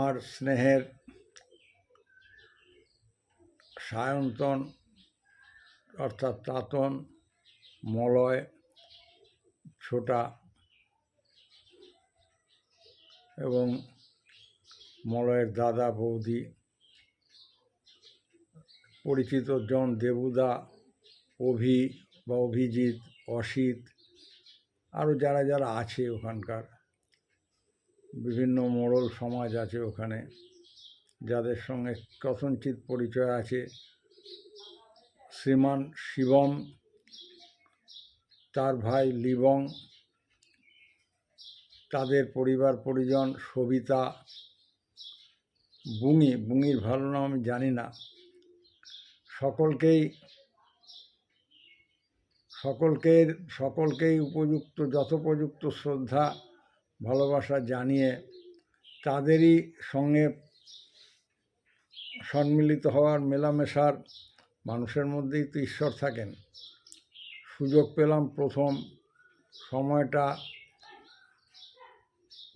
আমার স্নেহের সায়ন্তন অর্থাৎ তাতন, মলয়, ছোটা এবং মলয়ের দাদা বৌদি, পরিচিত জন দেবুদা, অভি বা অভিজিৎ, অসিত, আরও যারা যারা আছে ওখানকার বিভিন্ন মোড়ল সমাজ আছে ওখানে, যাদের সঙ্গে কথঞ্চিত পরিচয় আছে। শ্রীমান শিবম, তার ভাই লিবং, তাদের পরিবার পরিজন, সবিতা, বুঙির ভালো নাম আমি জানি না। সকলকেই উপযুক্ত যথোপযুক্ত শ্রদ্ধা ভালোবাসা জানিয়ে তাদেরই সঙ্গে সম্মিলিত হওয়ার, মেলামেশার, মানুষের মধ্যেই তো ঈশ্বর থাকেন, সুযোগ পেলাম। প্রথম সময়টা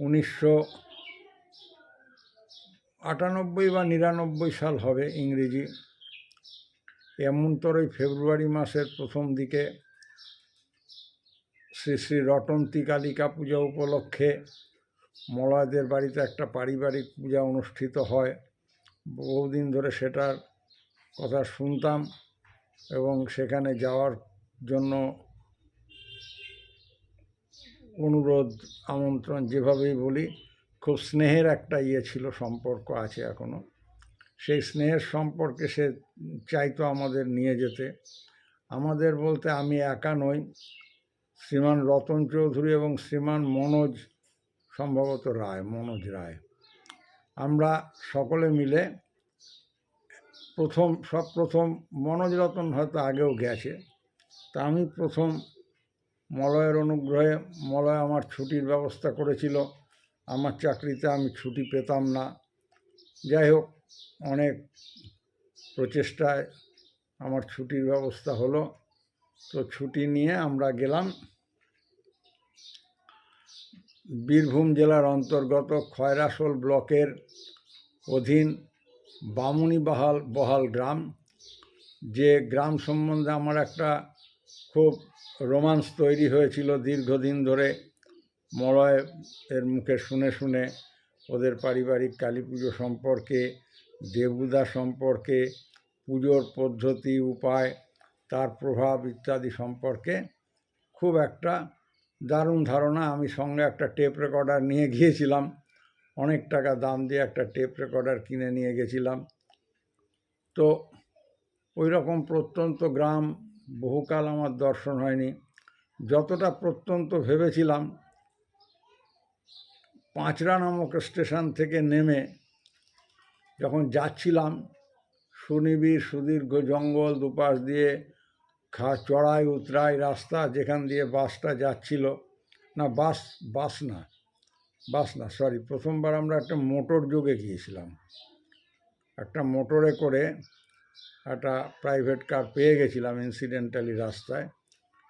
1998 বা 99 সাল হবে ইংরেজি। এমনতরই ফেব্রুয়ারি মাসের প্রথম দিকে শ্রী শ্রী রটন্তী কালিকা পূজা উপলক্ষে মলয়দের বাড়িতে একটা পারিবারিক পূজা অনুষ্ঠিত হয়। বহুদিন ধরে সেটার কথা শুনতাম এবং সেখানে যাওয়ার জন্য অনুরোধ, আমন্ত্রণ, যেভাবেই বলি, খুব স্নেহের একটা ছিল, সম্পর্ক আছে এখনও। সেই স্নেহের সম্পর্কে সে চাইতো আমাদের নিয়ে যেতে। আমাদের বলতে আমি একা নই, শ্রীমান রতন চৌধুরী এবং শ্রীমান মনোজ, সম্ভবত মনোজ রায়, আমরা সকলে মিলে প্রথম মনোজ রতন হয়তো আগেও গেছে, তা আমি প্রথম মলয়ের অনুগ্রহে, মলয় আমার ছুটির ব্যবস্থা করেছিল। আমার চাকরিতে আমি ছুটি পেতাম না। যাই হোক, অনেক প্রচেষ্টায় আমার ছুটির ব্যবস্থা হলো। তো ছুটি নিয়ে আমরা গেলাম বীরভূম জেলার অন্তর্গত খয়রাশোল ব্লকের অধীন বহাল গ্রাম। যে গ্রাম সম্বন্ধে আমার একটা খুব রোমান্স তৈরি হয়েছিল দীর্ঘদিন ধরে, মলয়ের মুখে শুনে শুনে, ওদের পারিবারিক কালী পুজো সম্পর্কে, দেবুদা সম্পর্কে, পুজোর পদ্ধতি, উপায়, তার প্রভাব ইত্যাদি সম্পর্কে খুব একটা দারুণ ধারণা। আমি সঙ্গে একটা টেপ রেকর্ডার নিয়ে গিয়েছিলাম, অনেক টাকা দাম দিয়ে একটা টেপ রেকর্ডার কিনে নিয়ে গেছিলাম। তো ওই রকম প্রত্যন্ত গ্রাম বহুকাল আমার দর্শন হয়নি। যতটা প্রত্যন্ত ভেবেছিলাম, পাঁচরা নামক স্টেশন থেকে নেমে যখন যাচ্ছিলাম, সুনিবিড় সুদীর্ঘ জঙ্গল, দুপাশ দিয়ে চড়াই উতরাই রাস্তা, যেখান দিয়ে বাসটা যাচ্ছিল, না বাস না সরি, প্রথমবার আমরা একটা মোটর যোগে গিয়েছিলাম। একটা মোটরে করে একটা প্রাইভেট কার পেয়ে গেছিলাম ইনসিডেন্টালি রাস্তায়।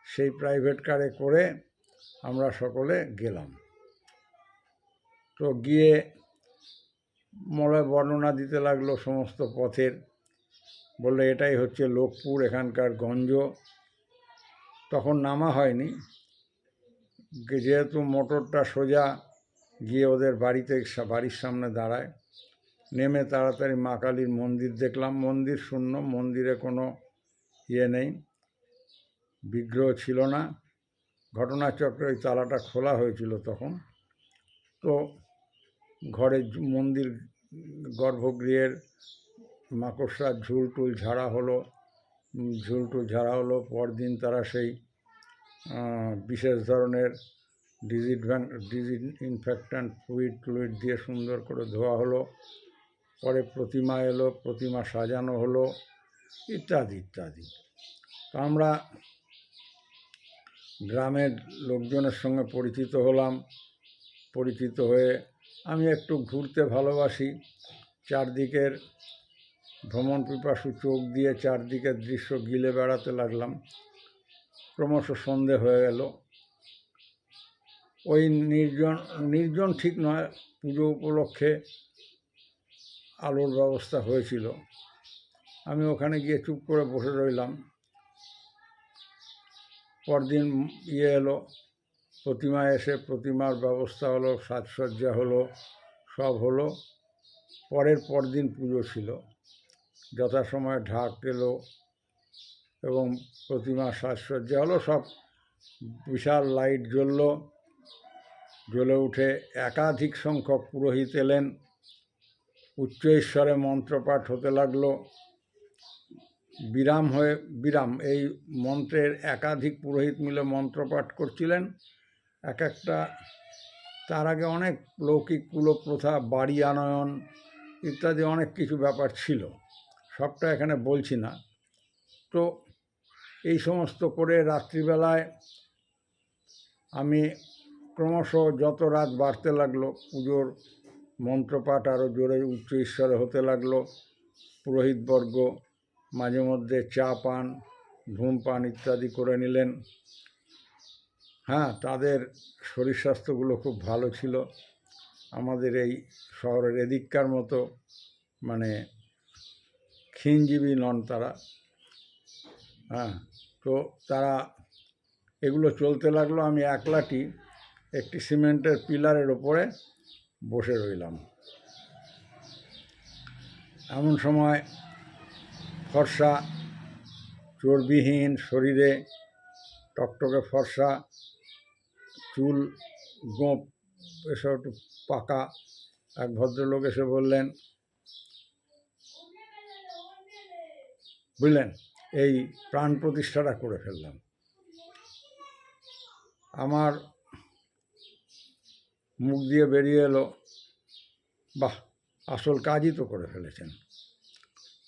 সেই প্রাইভেট কারে করে আমরা সকলে গেলাম। তো গিয়ে মলয় বর্ণনা দিতে লাগলো সমস্ত পথের, বললে এটাই হচ্ছে লোকপুর, এখানকার গঞ্জ। তখন নামা হয়নি, যেহেতু মোটরটা সোজা গিয়ে ওদের বাড়ির সামনে দাঁড়ায়। নেমে তাড়াতাড়ি মা কালীর মন্দির দেখলাম। মন্দির শূন্য, মন্দিরে কোনো নেই, বিগ্রহ ছিল না। ঘটনাচক্রে ওই তালাটা খোলা হয়েছিল তখন। তো মন্দির গর্ভগৃহের মাকড়সার ঝুলটুল ঝাড়া হলো। পরদিন তারা সেই বিশেষ ধরনের ডিসইনফেক্ট্যান্ট ফ্লুইড দিয়ে সুন্দর করে ধোয়া হলো। পরে প্রতিমা এলো, প্রতিমা সাজানো হলো, ইত্যাদি ইত্যাদি। তো আমরা গ্রামের লোকজনের সঙ্গে পরিচিত হলাম। পরিচিত হয়ে আমি একটু ঘুরতে ভালোবাসি, চারদিকের ভ্রমণ পিপাসু চোখ দিয়ে চারদিকের দৃশ্য গিলে বেড়াতে লাগলাম। ক্রমশ সন্ধে হয়ে গেল। ওই নির্জন ঠিক নয়, পুজো উপলক্ষে আলোর ব্যবস্থা হয়েছিল। আমি ওখানে গিয়ে চুপ করে বসে রইলাম। পরদিন এলো, প্রতিমা এসে প্রতিমার ব্যবস্থা হলো, সাজসজ্জা হলো, সব হলো। পরদিন পুজো ছিল, যথাসময়ে ঢাক এলো এবং প্রতিমা সাজসজ্জা হলো, সব বিশাল লাইট জ্বলে উঠে একাধিক সংখ্যক পুরোহিত এলেন। উচ্চ ঈশ্বরে মন্ত্রপাঠ হতে লাগলো। বিরাম এই মন্ত্রের একাধিক পুরোহিত মিলে মন্ত্রপাঠ করছিলেন। এক একটা তার আগে অনেক লৌকিক কুলপ্রথা, বাড়ি আনয়ন ইত্যাদি অনেক কিছু ব্যাপার ছিল, সবটা এখানে বলছি না। তো এই সমস্ত করে রাত্রিবেলায় আমি ক্রমশ যত রাত বাড়তে লাগলো, পুজোর মন্ত্রপাঠ আরও জোরে উচ্চ ঈশ্বরে হতে লাগলো। পুরোহিতবর্গ মাঝে মধ্যে চা পান, ধূমপান ইত্যাদি করে নিলেন। হ্যাঁ, তাদের শরীর স্বাস্থ্যগুলো খুব ভালো ছিল, আমাদের এই শহরের এদিককার মতো মানে ক্ষীণজীবী নন তারা। হ্যাঁ, তো তারা এগুলো চলতে লাগলো। আমি একলাটি একটি সিমেন্টের পিলারের ওপরে বসে রইলাম। এমন সময় ফর্সা, চর্বিহীন শরীরে, টকটকে ফর্সা, চুল গোঁপ এসব একটু পাকা এক ভদ্রলোক এসে বললেন, বুঝলেন, এই প্রাণ প্রতিষ্ঠাটা করে ফেললাম। আমার মুখ দিয়ে বেরিয়ে এলো, বাহ, আসল কাজই তো করে ফেলেছেন।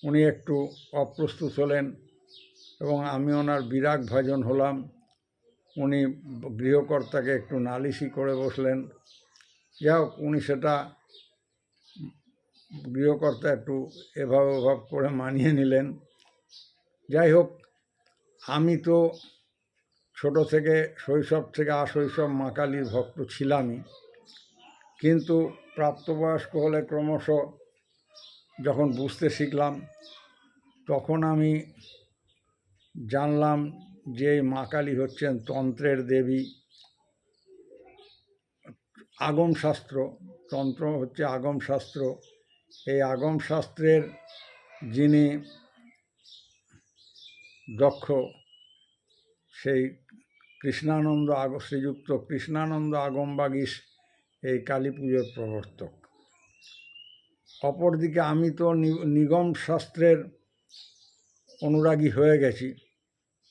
উনি একটু অপ্রস্তুত হলেন এবং আমি ওনার বিরাগ ভাজন হলাম। উনি গৃহকর্তাকে একটু নালিশি করে বসলেন। যাই হোক, উনি সেটা গৃহকর্তা একটু এভাব ওভাব করে মানিয়ে নিলেন। যাই হোক, আমি তো ছোট থেকে, শৈশব থেকে আশৈশব মা কালীর ভক্ত ছিলামই, কিন্তু প্রাপ্তবয়স্ক হলে ক্রমশ যখন বুঝতে শিখলাম, তখন আমি জানলাম যে মা কালী হচ্ছেন তন্ত্রের দেবী। আগম শাস্ত্র, তন্ত্র হচ্ছে আগম শাস্ত্র। এই আগম শাস্ত্রের যিনি দক্ষ, সেই শ্রীযুক্ত কৃষ্ণানন্দ আগমবাগীশ এই কালী পুজোর প্রবর্তক। অপরদিকে আমি তো নিগম শাস্ত্রের অনুরাগী হয়ে গেছি।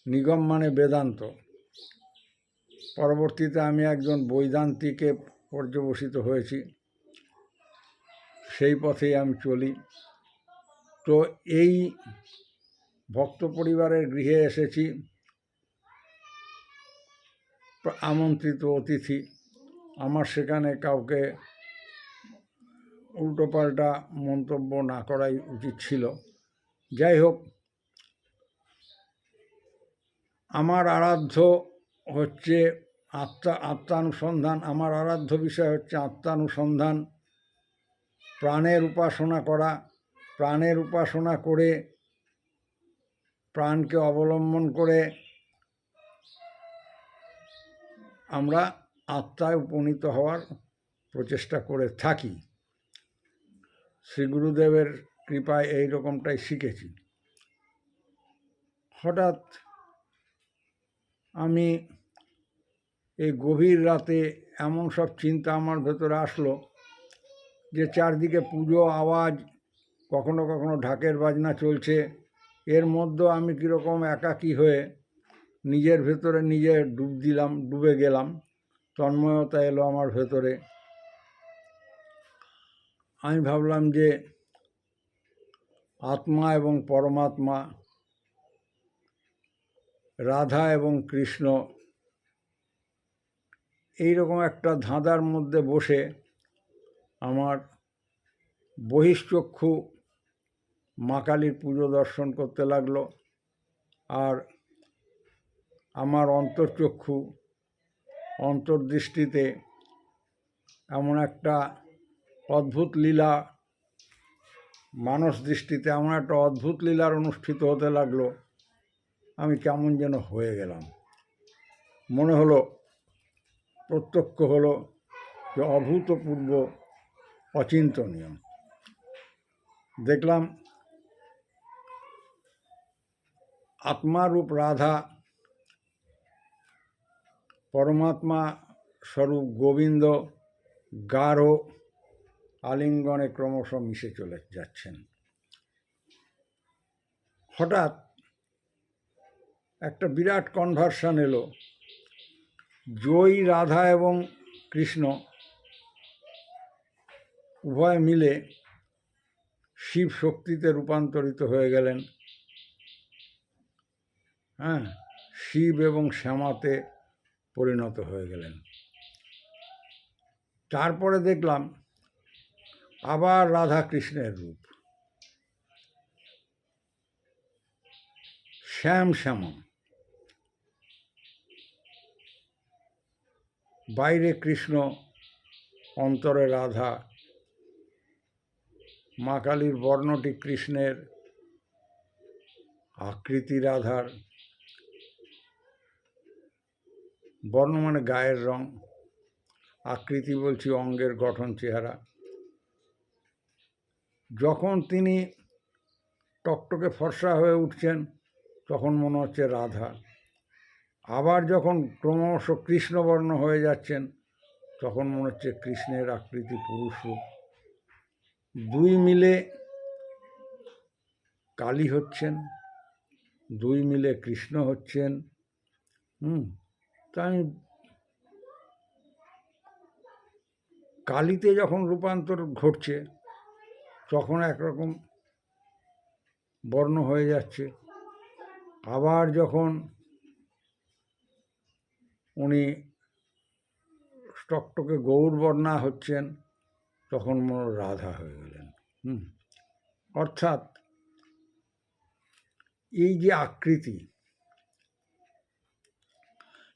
নিগম মানে বেদান্ত। পরবর্তীতে আমি একজন বৈদান্তিকে পর্যবসিত হয়েছি, সেই পথেই আমি চলি। তো এই ভক্ত পরিবারের গৃহে এসেছি, আমন্ত্রিত অতিথি, আমার সেখানে কাউকে উল্টোপাল্টা মন্তব্য না করাই উচিত ছিল। যাই হোক, আমার আরাধ্য হচ্ছে আত্মানুসন্ধান। আমার আরাধ্য বিষয় হচ্ছে আত্মানুসন্ধান, প্রাণের উপাসনা করা। প্রাণের উপাসনা করে, প্রাণকে অবলম্বন করে আমরা আত্মায় উপনীত হওয়ার প্রচেষ্টা করে থাকি। শ্রী গুরুদেবের কৃপায় এই রকমটাই শিখেছি। হঠাৎ আমি এই গভীর রাতে এমন সব চিন্তা আমার ভেতরে আসলো যে চারদিকে পুজো আওয়াজ, কখনো কখনো ঢাকের বাজনা চলছে, এর মধ্যে আমি কীরকম একাকী হয়ে নিজের ভেতরে নিজে ডুবে গেলাম। তন্ময়তা এলো আমার ভেতরে। আমি ভাবলাম যে আত্মা এবং পরমাত্মা, রাধা এবং কৃষ্ণ, এইরকম একটা ধাঁধার মধ্যে বসে আমার বহিশ্চক্ষু মা কালীর পুজো দর্শন করতে লাগলো, আর আমার অন্তর্চক্ষু, অন্তর্দৃষ্টিতে এমন একটা অদ্ভুত লীলা মানস দৃষ্টিতে আমার একটা অদ্ভুত লীলার অনুষ্ঠিত হতে লাগলো। আমি কেমন যেন হয়ে গেলাম, মনে হলো, প্রত্যক্ষ হলো যে অভূতপূর্ব, অচিন্তনীয়। দেখলাম আত্মারূপ রাধা পরমাত্মা স্বরূপ গোবিন্দ গাঢ় আলিঙ্গনে ক্রমশ মিশে চলে যাচ্ছেন। হঠাৎ একটা বিরাট কনভার্সন এলো। জয়ী রাধা এবং কৃষ্ণ উভয় মিলে শিব শক্তিতে রূপান্তরিত হয়ে গেলেন। হ্যাঁ, শিব এবং শ্যামাতে পরিণত হয়ে গেলেন। তারপরে দেখলাম আবার রাধা কৃষ্ণের রূপ, শ্যাম শ্যামা, বাইরে কৃষ্ণ, অন্তরে রাধা। মা কালীর বর্ণটি কৃষ্ণের, আকৃতি রাধার। বর্ণ মানে গায়ের রং, আকৃতি বলছি অঙ্গের গঠন, চেহারা। যখন তিনি টকটকে ফর্সা হয়ে উঠছেন তখন মনে হচ্ছে রাধা, আবার যখন ক্রমশ কৃষ্ণবর্ণ হয়ে যাচ্ছেন তখন মনে হচ্ছে কৃষ্ণের আকৃতি, পুরুষ রূপ। দুই মিলে কালী হচ্ছেন, দুই মিলে কৃষ্ণ হচ্ছেন। তাই কালীতে যখন রূপান্তর ঘটছে তখন একরকম বর্ণ হয়ে যাচ্ছে, আবার যখন উনি টকটকে গৌরবর্ণা হচ্ছেন তখন মনে রাধা হয়ে গেলেন। অর্থাৎ এই যে আকৃতি,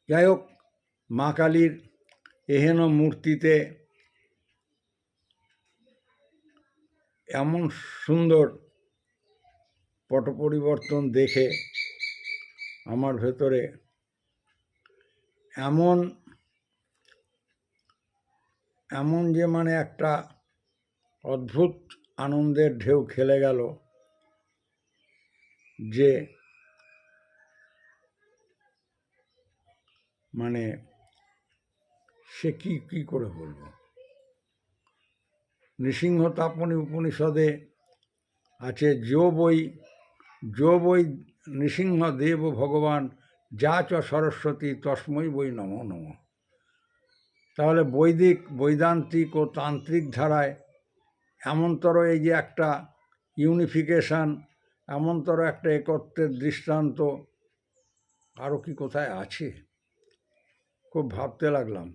যাই হোক, মা কালীর এহেন মূর্তিতে এমন সুন্দর পট পরিবর্তন দেখে আমার ভেতরে এমন যে মানে একটা অদ্ভুত আনন্দের ঢেউ খেলে গেল যে মানে সে কি করে বলবো। নৃসিংহ তাপনী উপনিষদে আছে, যো বই নৃসিংহ দেব ভগবান যা চ সরস্বতী তস্মৈ বই নমো নমঃ। তাহলে বৈদান্তিক ও তান্ত্রিক ধারায় এমনতর এই যে একটা ইউনিফিকেশন, এমনতর একটা একত্বের দৃষ্টান্ত আরও কি কোথায় আছে? খুব ভাবতে লাগলাম।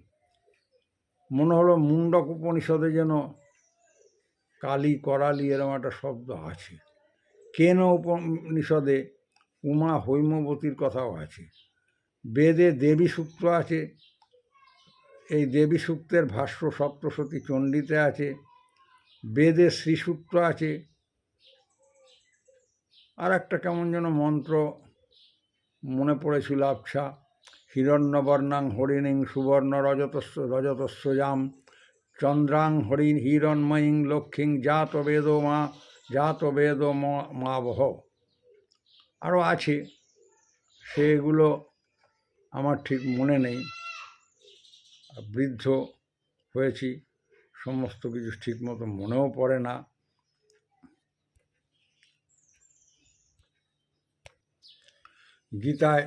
মনে হলো মুন্ডক উপনিষদে যেন কালী করালি এরকম একটা শব্দ আছে। কেন উপনিষদে উমা হৈমবতীর কথাও আছে। বেদে দেবী সূক্ত আছে, এই দেবী সূক্তের ভাষ্য সপ্তশতী চণ্ডীতে আছে। বেদে শ্রীসূক্ত আছে। আর একটা কেমন যেন মন্ত্র মনে পড়েছিল আবছা, হিরণ্যবর্ণাং হরিণীং সুবর্ণ রজতস্যাম চন্দ্রাং হিরণ্ময়ীং লক্ষ্মীং জাত বেদ মা বহ। আরও আছে, সেগুলো আমার ঠিক মনে নেই, বৃদ্ধ হয়েছি, সমস্ত কিছু ঠিক মতো মনেও পড়ে না। গীতায়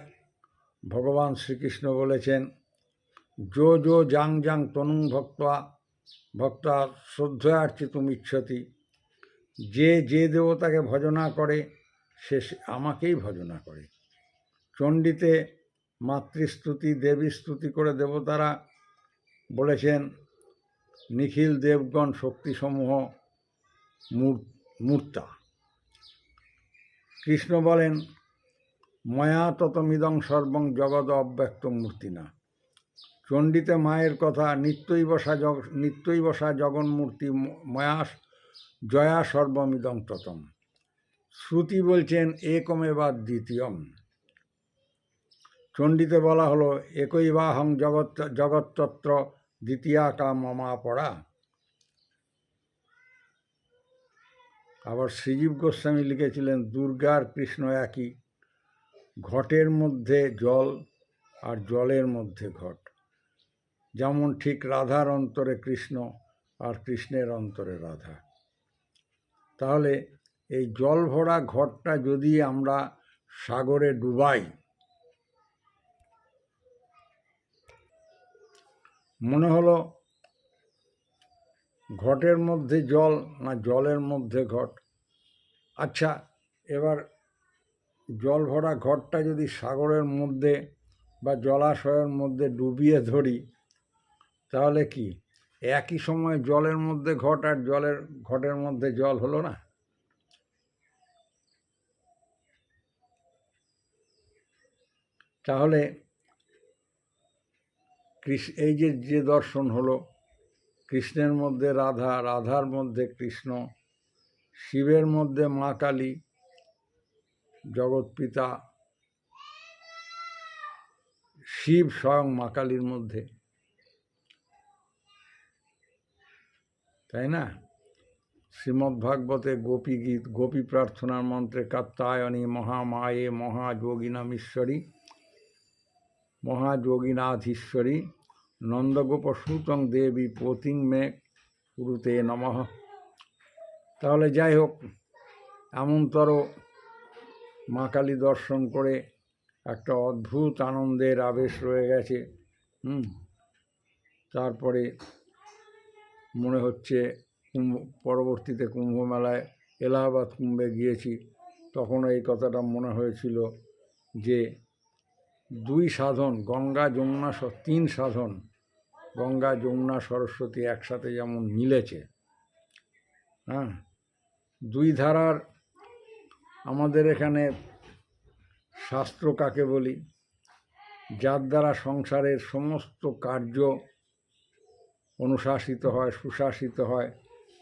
ভগবান শ্রীকৃষ্ণ বলেছেন, যো যো জাং জাং তনুং ভক্তা শ্রদ্ধয়ার্চিতুম ইচ্ছতি। যে দেবতাকে ভজনা করে সে আমাকেই ভজনা করে। চণ্ডীতে মাতৃস্তুতি, দেবী স্তুতি করে দেবতারা বলেছেন, নিখিল দেবগণ শক্তিসমূহ মূর্তা। কৃষ্ণ বলেন, ময়া ততমিদং সর্বং জগদ অব্যক্ত মূর্তিনা। চণ্ডীতে মায়ের কথা, নিত্যই বসা জগন্মূর্তি ময়া জয়া সর্বমিদং ততম। শ্রুতি বলছেন একমেবা দ্বিতীয়ম। চণ্ডীতে বলা হলো একৈবাহং জগত্তত্র দ্বিতীয়া কা মমা পড়া। আবার শ্রীজীব গোস্বামী লিখেছিলেন দুর্গার কৃষ্ণ একই, ঘটের মধ্যে জল আর জলের মধ্যে ঘট। যেমন ঠিক রাধার অন্তরে কৃষ্ণ আর কৃষ্ণের অন্তরে রাধা। তাহলে এই জল ভরা ঘটটা যদি আমরা সাগরে ডুবাই, মনে হলো ঘটের মধ্যে জল না জলের মধ্যে ঘট। আচ্ছা, এবার জল ভরা ঘটটা যদি সাগরের মধ্যে বা জলাশয়ের মধ্যে ডুবিয়ে ধরি, তাহলে কি একই সময় জলের মধ্যে ঘট আর ঘটের মধ্যে জল হলো না? তাহলে এই যে দর্শন হলো, কৃষ্ণের মধ্যে রাধা, রাধার মধ্যে কৃষ্ণ, শিবের মধ্যে মা কালী, জগৎপিতা শিব স্বয়ং মা কালীর মধ্যে, তাই না? শ্রীমদ্ভাগবতে গোপী গীত, গোপী প্রার্থনার মন্ত্রে কাত্যায়নী মহামায়ে মহাযোগিনামীশ্বরী মহাযোগিনাধীশ্বরী নন্দগোপসূতং দেবী পতিং মে কুরুতে নমঃ। তাহলে যাই হোক, এমনতর মা কালী দর্শন করে একটা অদ্ভুত আনন্দের আবেশ রয়ে গেছে। তারপরে মনে হচ্ছে পরবর্তীতে কুম্ভ মেলায় এলাহাবাদ কুম্ভে গিয়েছি, তখন এই কথাটা মনে হয়েছিল যে দুই সাধন, গঙ্গা যমুনা, তিন সাধন গঙ্গা যমুনা সরস্বতী একসাথে যেমন মিলেছে, হ্যাঁ, দুই ধারার আমাদের এখানে শাস্ত্র কাকে বলি, যার দ্বারা সংসারের সমস্ত কার্য অনুশাসিত হয়, সুশাসিত হয়,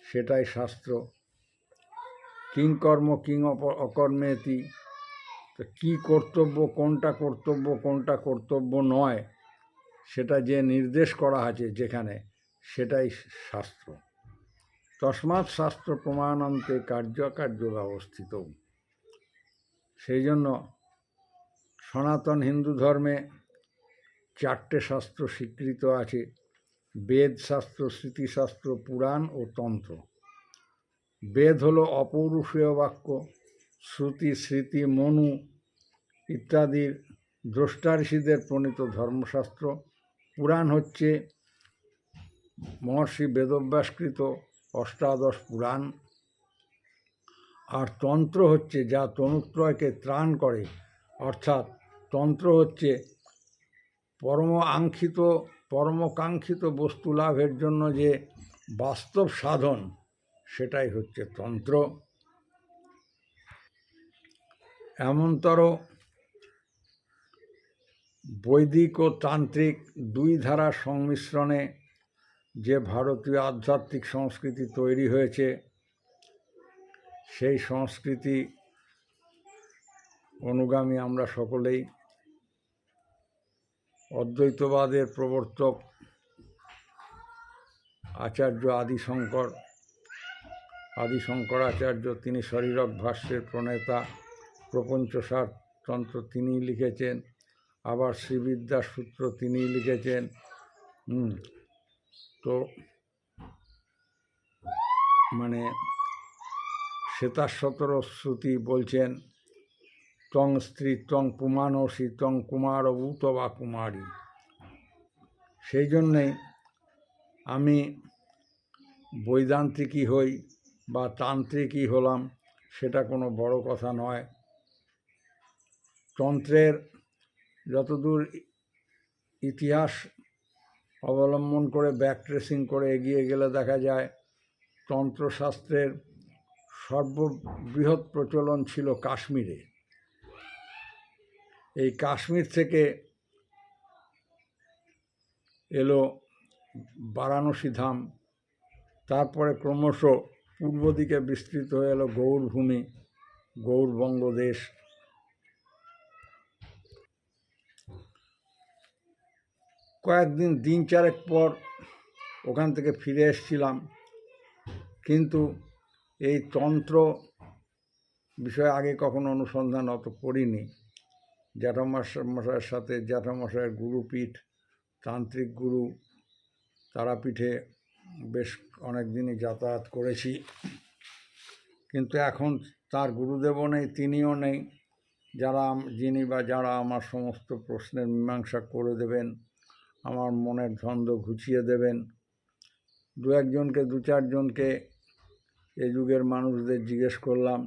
সেটাই শাস্ত্র। কিং কর্ম কিং অকর্মেতি, তো কী কর্তব্য, কোনটা কর্তব্য কোনটা কর্তব্য নয়, সেটা যে নির্দেশ করা আছে যেখানে, সেটাই শাস্ত্র। তস্মাৎ শাস্ত্র প্রমাণন্তে কার্যকার্য ব্যবস্থিত। সেই জন্য সনাতন হিন্দু ধর্মে চারটে শাস্ত্র স্বীকৃত আছে: বেদ শাস্ত্র, স্মৃতিশাস্ত্র, পুরাণ ও তন্ত্র। বেদ হলো অপৌরুষীয় বাক্য, শ্রুতি, স্মৃতি, মনু ইত্যাদির দ্রষ্টা ঋষিদের প্রণীত ধর্মশাস্ত্র। পুরাণ হচ্ছে মহর্ষি বেদব্যাসকৃত অষ্টাদশ পুরাণ। আর তন্ত্র হচ্ছে যা তনুত্রয়কে ত্রাণ করে, অর্থাৎ তন্ত্র হচ্ছে পরমকাঙ্ক্ষিত বস্তু লাভের জন্য যে বাস্তব সাধন, সেটাই হচ্ছে তন্ত্র। এমনতর বৈদিক ও তান্ত্রিক দুই ধারার সংমিশ্রণে যে ভারতীয় আধ্যাত্মিক সংস্কৃতি তৈরি হয়েছে, সেই সংস্কৃতি অনুগামী আমরা সকলেই। অদ্বৈতবাদের প্রবর্তক আচার্য আদিশঙ্করাচার্য, তিনি শরীরক ভাষ্যের প্রণেতা, প্রপঞ্চসার তন্ত্র তিনিই লিখেছেন, আবার শ্রীবিদ্যার সূত্র তিনিই লিখেছেন। তো মানে শ্বেতাশ্বতর শ্রুতি বলছেন ত্বং স্ত্রী ত্বং পুমানসী ত্বং কুমারভূত বা কুমারী। সেই জন্যেই আমি বৈদান্তিকই হই বা তান্ত্রিকই হলাম, সেটা কোনো বড় কথা নয়। তন্ত্রের যতদূর ইতিহাস অবলম্বন করে ব্যাক ট্রেসিং করে এগিয়ে গেলে দেখা যায় তন্ত্রশাস্ত্রের সর্ববৃহৎ প্রচলন ছিল কাশ্মীরে। এই কাশ্মীর থেকে এলো বারাণসী ধাম, তারপরে ক্রমশ পূর্ব দিকে বিস্তৃত হয়ে এলো গৌড়ভূমি, গৌড়বঙ্গ দেশ। কয়েকদিন, দিন চারেক পর ওখান থেকে ফিরে এসেছিলাম, কিন্তু এই তন্ত্র বিষয়ে আগে কখনো অনুসন্ধান অত করিনি। জ্যাঠামশাইয়ের সাথে, জ্যাঠামশাইয়ের গুরুপীঠ তান্ত্রিক গুরু তারাপীঠে বেশ অনেক দিনই যাতায়াত করেছি, কিন্তু এখন তার গুরুদেবও নেই, তিনিও নেই, যারা আমার সমস্ত প্রশ্নের মীমাংসা করে দেবেন, আমার মনের দ্বন্দ্ব ঘুচিয়ে দেবেন। দু চারজনকে এ যুগের মানুষদের জিজ্ঞেস করলাম,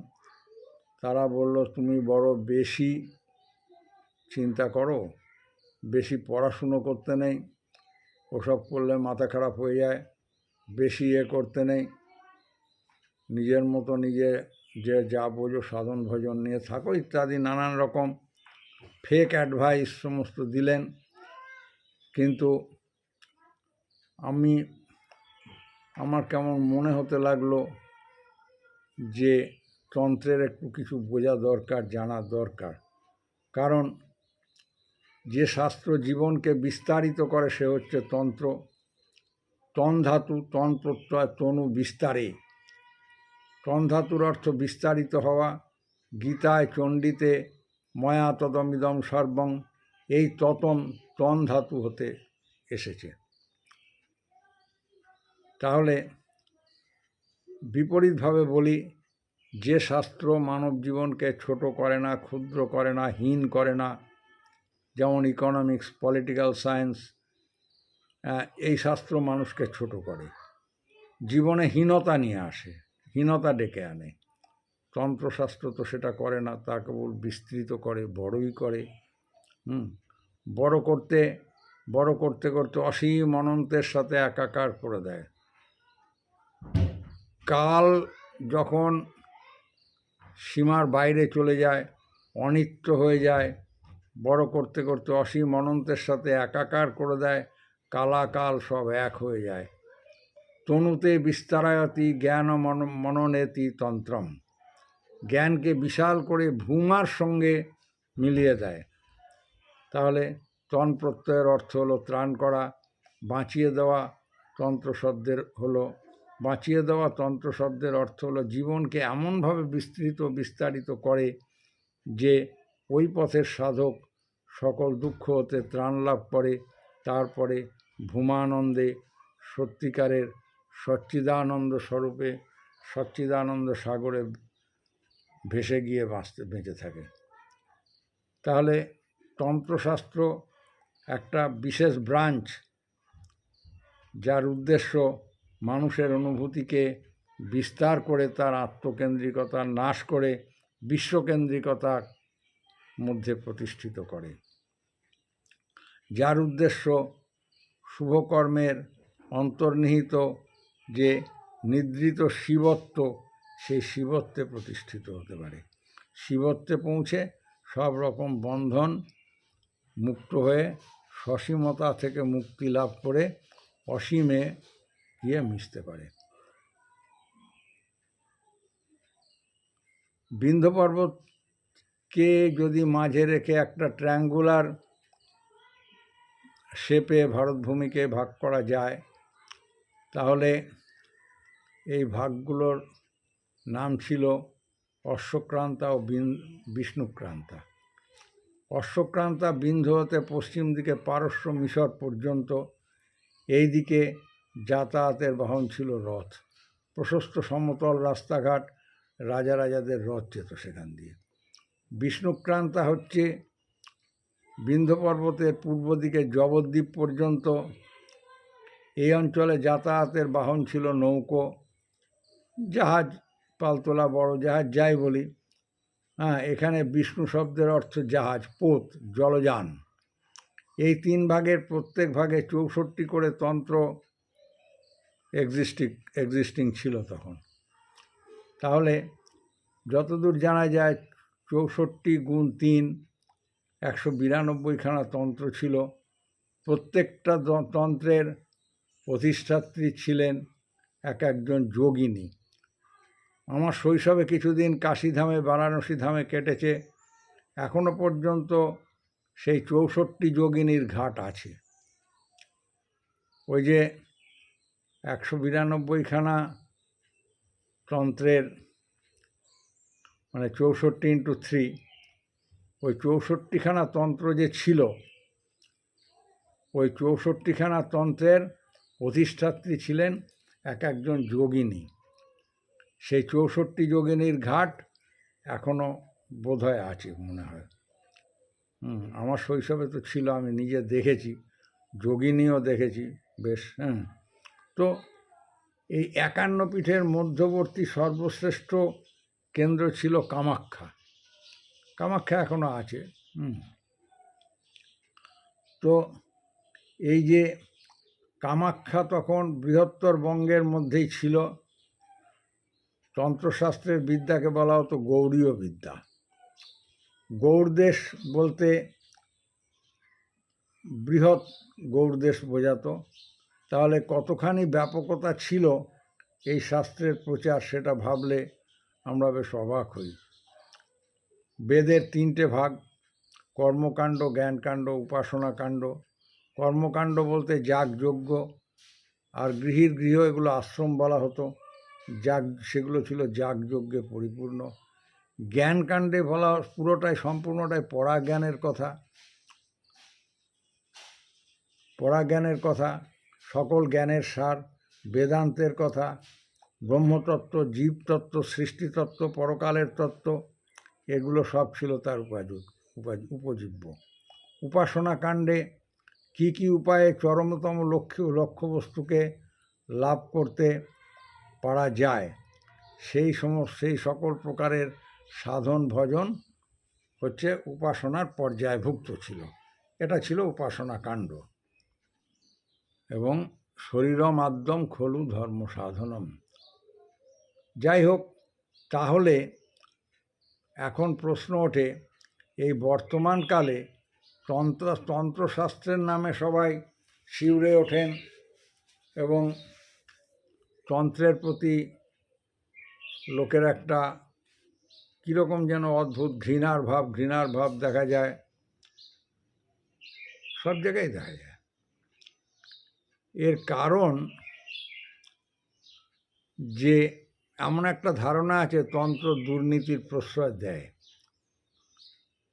তারা বলল, তুমি বড় বেশি চিন্তা করো, বেশি পড়াশুনো করতে নেই, ওসব করলে মাথা খারাপ হয়ে যায়, বেশি করতে নেই, নিজের মতো নিজে যে যা বোঝো সাধন ভজন নিয়ে থাকো ইত্যাদি নানান রকম ফেক অ্যাডভাইস সমস্ত দিলেন। কিন্তু আমার কেমন মনে হতে লাগলো যে তন্ত্রের একটু কিছু বোঝা দরকার, জানা দরকার। কারণ যে শাস্ত্র জীবনকে বিস্তারিত করে সে হচ্ছে তন্ত্র। তন ধাতু, তন প্রত্যয়, তনু বিস্তারে। তন ধাতুর অর্থ বিস্তারিত হওয়া। গীতায়, চণ্ডীতে ময়া তদমিদম সর্বং, এই তন ধাতু হতে এসেছে। তাহলে বিপরীতভাবে বলি, যে শাস্ত্র মানব জীবনকে ছোট করে না, ক্ষুদ্র করে না, হীন করে না, যেমন ইকোনমিক্স, পলিটিক্যাল সায়েন্স, এই শাস্ত্র মানুষকে ছোট করে, জীবনে হীনতা নিয়ে আসে, হীনতা ডেকে আনে। তন্ত্রশাস্ত্র তো সেটা করে না, তা কেবল বিস্তৃত করে, বড়ই করে। বড় করতে করতে অসীম অনন্তের সাথে একাকার করে দেয়। কাল যখন সীমার বাইরে চলে যায়, অনিত্য হয়ে যায়, বড় করতে করতে অসীম অনন্তের সাথে একাকার করে দেয়, কালাকাল সব এক হয়ে যায়। তনুতে বিস্তারায়তি জ্ঞান মননেতি তন্ত্রম, জ্ঞানকে বিশাল করে ভূমার সঙ্গে মিলিয়ে দেয়। তাহলে তন প্রত্যয়ের অর্থ হলো ত্রাণ করা, বাঁচিয়ে দেওয়া। তন্ত্র শব্দের অর্থ হলো জীবনকে এমনভাবে বিস্তারিত করে যে ওই পথের সাধক সকল দুঃখ হতে ত্রাণ লাভ করে, তারপরে ভূমানন্দে সত্যিকারের সচ্চিদানন্দ স্বরূপে, সচ্চিদানন্দ সাগরে ভেসে গিয়ে বেঁচে থাকে। তাহলে তন্ত্রশাস্ত্র একটা বিশেষ ব্রাঞ্চ, যার উদ্দেশ্য মানুষের অনুভূতিকে বিস্তার করে তার আত্মকেন্দ্রিকতা নাশ করে বিশ্বকেন্দ্রিকতার মধ্যে প্রতিষ্ঠিত করে, যার উদ্দেশ্য শুভকর্মের অন্তর্নিহিত যে নিদ্রিত শিবত্ব, সেই শিবত্বে প্রতিষ্ঠিত হতে পারে। শিবত্বে পৌঁছে সব রকম বন্ধন মুক্ত হয়ে সসীমতা থেকে মুক্তি লাভ করে অসীমে গিয়ে মিশতে পারে। বিন্ধ্য পর্বতকে যদি মাঝে রেখে একটা ট্রায়াঙ্গুলার শেপে ভারতভূমিকে ভাগ করা যায়, তাহলে এই ভাগগুলোর নাম ছিল অশ্বক্রান্তা ও বিষ্ণুক্রান্তা। অশ্বক্রান্তা বিন্ধ্য হতে পশ্চিম দিকে পারস্য মিশর পর্যন্ত, এই দিকে যাতায়াতের বাহন ছিল রথ। প্রশস্ত সমতল রাস্তাঘাট, রাজাদের রথ যেত সেখান দিয়ে। বিষ্ণুক্রান্তা হচ্ছে বিন্ধ্য পর্বতের পূর্ব দিকে জবদ্বীপ পর্যন্ত। এই অঞ্চলে যাতায়াতের বাহন ছিল নৌকো, জাহাজ, পালতোলা বড় জাহাজ যাই বলি। এখানে বিষ্ণু শব্দের অর্থ জাহাজ, পোত, জলযান। এই তিন ভাগের প্রত্যেক ভাগে 64 করে তন্ত্র এক্সিস্টিং ছিল তখন। তাহলে যতদূর জানা যায় 64 গুণ 3, 192খানা তন্ত্র ছিল। প্রত্যেকটা তন্ত্রের অধিষ্ঠাত্রী ছিলেন একজন যোগিনী। আমার শৈশবে কিছুদিন কাশীধামে বারাণসী ধামে কেটেছে। এখনো পর্যন্ত সেই 64 যোগিনীর ঘাট আছে। ওই যে 192খানা তন্ত্রের, মানে 64x3, ওই 64খানা তন্ত্র যে ছিল, ওই 64খানা তন্ত্রের অধিষ্ঠাত্রী ছিলেন একজন যোগিনী। সেই 64 যোগিনীর ঘাট এখনও বোধহয় আছে মনে হয়। আমার শৈশবে তো ছিল, আমি নিজে দেখেছি, যোগিনীও দেখেছি বেশ। তো এই 51 পীঠের মধ্যবর্তী সর্বশ্রেষ্ঠ কেন্দ্র ছিল কামাখ্যা। কামাখ্যা এখনও আছে। তো এই যে কামাখ্যা তখন বৃহত্তর বঙ্গের মধ্যেই ছিল। তন্ত্রশাস্ত্রের বিদ্যাকে বলা হতো গৌড়ীয় বিদ্যা। গৌড়দেশ বলতে বৃহৎ গৌড়দেশ বোঝাতো। তাহলে কতখানি ব্যাপকতা ছিল এই শাস্ত্রের প্রচার, সেটা ভাবলে আমরা বেশ অবাক হই। বেদের 3টে ভাগ: কর্মকাণ্ড, জ্ঞানকাণ্ড, উপাসনাকাণ্ড। কর্মকাণ্ড বলতে যাগযজ্ঞ, আর গৃহীর গৃহ, এগুলো আশ্রম বলা হতো। সেগুলো ছিল যাগযজ্ঞে পরিপূর্ণ। জ্ঞানকাণ্ডে বলা সম্পূর্ণটাই পরাজ্ঞানের কথা। পরাজ্ঞানের কথা, সকল জ্ঞানের সার, বেদান্তের কথা, ব্রহ্মতত্ত্ব, জীবতত্ত্ব, সৃষ্টিতত্ত্ব, পরকালের তত্ত্ব, এগুলো সব ছিল তার উপজীব্য। উপাসনা কাণ্ডে কী কী উপায়ে চরমতম লক্ষ্যবস্তুকে লাভ করতে পারা যায়, সেই সকল প্রকারের সাধন ভজন হচ্ছে উপাসনার পর্যায়ভুক্ত ছিল। এটা ছিল উপাসনা কাণ্ড। এবং শরীরমাদ্যম খলু ধর্ম সাধনম। যাই হোক, তাহলে এখন প্রশ্ন ওঠে, এই বর্তমানকালে তন্ত্রশাস্ত্রের নামে সবাই শিউরে ওঠেন এবং তন্ত্রের প্রতি লোকের একটা কীরকম যেন অদ্ভুত ঘৃণার ভাব দেখা যায়, সব জায়গায় দেখা যায়। এর কারণ যে এমন একটা ধারণা আছে তন্ত্র দুর্নীতির প্রশ্রয় দেয়,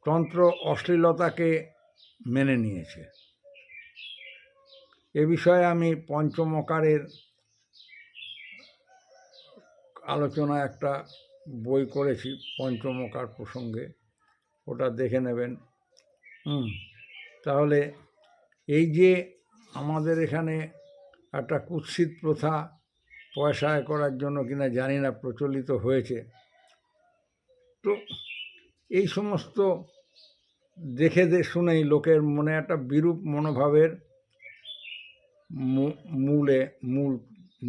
তন্ত্র অশ্লীলতাকে মেনে নিয়েছে। এ বিষয়ে আমি পঞ্চমকারের আলোচনা একটা বই করেছি পঞ্চমকার প্রসঙ্গে, ওটা দেখে নেবেন। তাহলে এই যে আমাদের এখানে একটা কুৎসিত প্রথা, পয়সা আয় করার জন্য কিনা জানি না, প্রচলিত হয়েছে। তো এই সমস্ত দেখে শুনেই লোকের মনে একটা বিরূপ মনোভাবের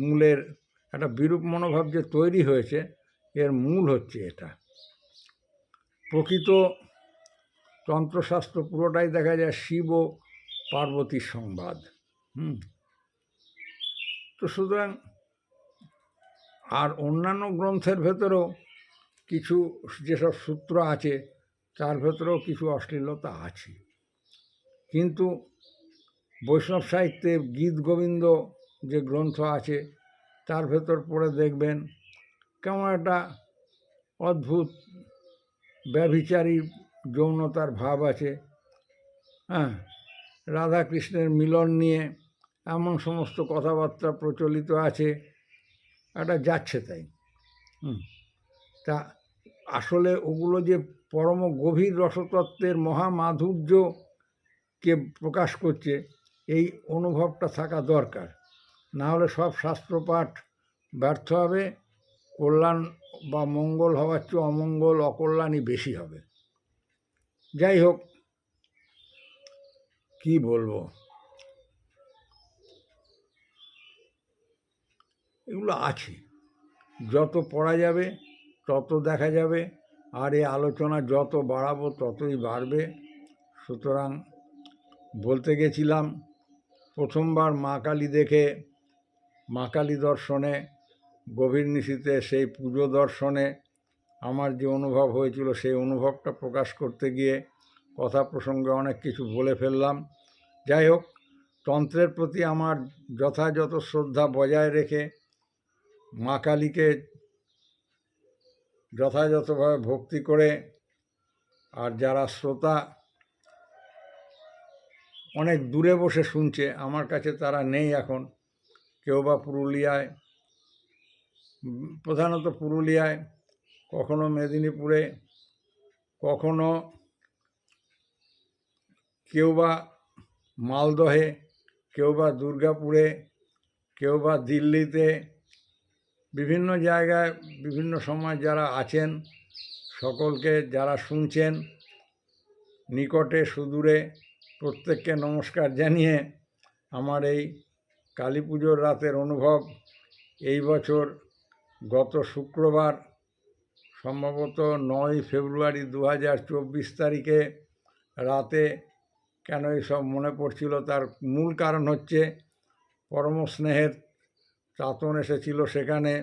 মূলের একটা বিরূপ মনোভাব যে তৈরি হয়েছে, এর মূল হচ্ছে এটা। প্রকৃত তন্ত্রশাস্ত্র পুরোটাই দেখা যায় শিব ও পার্বতীর সংবাদ। তো সুতরাং আর অন্যান্য গ্রন্থের ভেতরেও কিছু যেসব সূত্র আছে, তার ভেতরেও কিছু অশ্লীলতা আছে। কিন্তু বৈষ্ণব সাহিত্যে গীত গোবিন্দ যে গ্রন্থ আছে, তার ভেতর পড়ে দেখবেন কেমন একটা অদ্ভুত ব্যভিচারী যৌনতার ভাব আছে। রাধা কৃষ্ণের মিলন নিয়ে এমন সমস্ত কথাবার্তা প্রচলিত আছে, এটা যাচ্ছে তাই। তা আসলে ওগুলো যে পরম গভীর রসতত্ত্বের মহামাধুর্যকে প্রকাশ করছে, এই অনুভবটা থাকা দরকার। না হলে সব শাস্ত্রপাঠ ব্যর্থ হবে, কল্যাণ বা মঙ্গল হওয়ার চেয়ে অমঙ্গল, অকল্যাণই বেশি হবে। যাই হোক, কি বলবো, এগুলো আছে, যত পড়া যাবে তত দেখা যাবে, আর এই আলোচনা যত বাড়াবো ততই বাড়বে। সুতরাং বলতে গেছিলাম, প্রথমবার মা কালী দেখে, মা কালী দর্শনে গভীর নিশীথে সেই পুজো দর্শনে আমার যে অনুভব হয়েছিল সেই অনুভবটা প্রকাশ করতে গিয়ে কথা প্রসঙ্গে অনেক কিছু বলে ফেললাম। যাই হোক, তন্ত্রের প্রতি আমার যথাযথ শ্রদ্ধা বজায় রেখে মা কালীকে যথাযথভাবে ভক্তি করে, আর যারা শ্রোতা অনেক দূরে বসে শুনছে, আমার কাছে তারা নেই এখন, কেউ বা পুরুলিয়ায়, প্রধানত পুরুলিয়ায়, কখনো মেদিনীপুরে, কখনো কেউ বা মালদহে, কেউ বা দুর্গাপুরে, কেউ বা দিল্লিতে, বিভিন্ন জায়গায় বিভিন্ন সময় যারা আছেন সকলকে, যারা শুনছেন নিকটে সুদূরে, প্রত্যেককে নমস্কার জানিয়ে আমার এই কালী পুজোর রাতের অনুভব এই বছর গত শুক্রবার, সম্ভবত 9 ফেব্রুয়ারি 2024 তারিখে রাতে কেন এইসব মনে পড়ছিল, তার মূল কারণ হচ্ছে পরম স্নেহের চাতন এসেছিল সেখানে,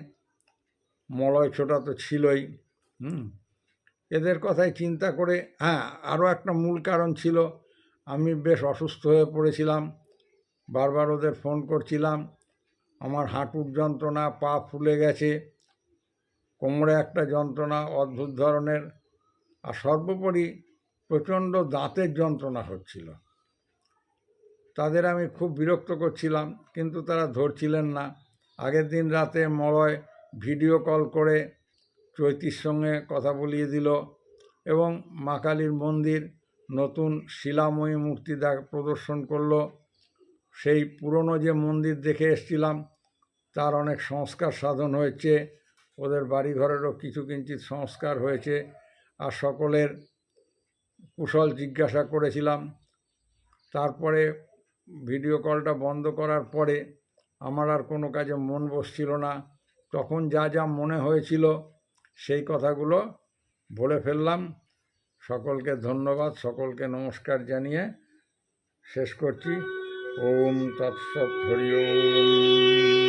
মলয় ছোটা তো ছিলই। এদের কথাই চিন্তা করে, হ্যাঁ, আরও একটা মূল কারণ ছিল, আমি বেশ অসুস্থ হয়ে পড়েছিলাম, বারবার ওদের ফোন করছিলাম, আমার হাঁটুর যন্ত্রণা, পা ফুলে গেছে, কোমরে একটা যন্ত্রণা অদ্ভুত ধরনের, আর সর্বোপরি প্রচণ্ড দাঁতের যন্ত্রণা হচ্ছিল। তাদের আমি খুব বিরক্ত করছিলাম, কিন্তু তারা ধরছিলেন না। আগের দিন রাতে মলয় ভিডিও কল করে চৈতির সঙ্গে কথা বলিয়ে দিল এবং মা কালীর মন্দির নতুন শিলাময়ী মূর্তি প্রদর্শন করলো। সেই পুরনো যে মন্দির দেখে এসছিলাম তার অনেক সংস্কার সাধন হয়েছে, ওদের বাড়িঘরেরও কিছু কিঞ্চিত সংস্কার হয়েছে, আর সকলের কুশল জিজ্ঞাসা করেছিলাম। তারপরে ভিডিও কলটা বন্ধ করার পরে আমার আর কোনো কাজে মন বসছিল না, তখন যা যা মনে হয়েছিল সেই কথাগুলো বলে ফেললাম। সকলকে ধন্যবাদ, সকলকে নমস্কার জানিয়ে শেষ করছি। ওম তৎসৎ হরি ওম।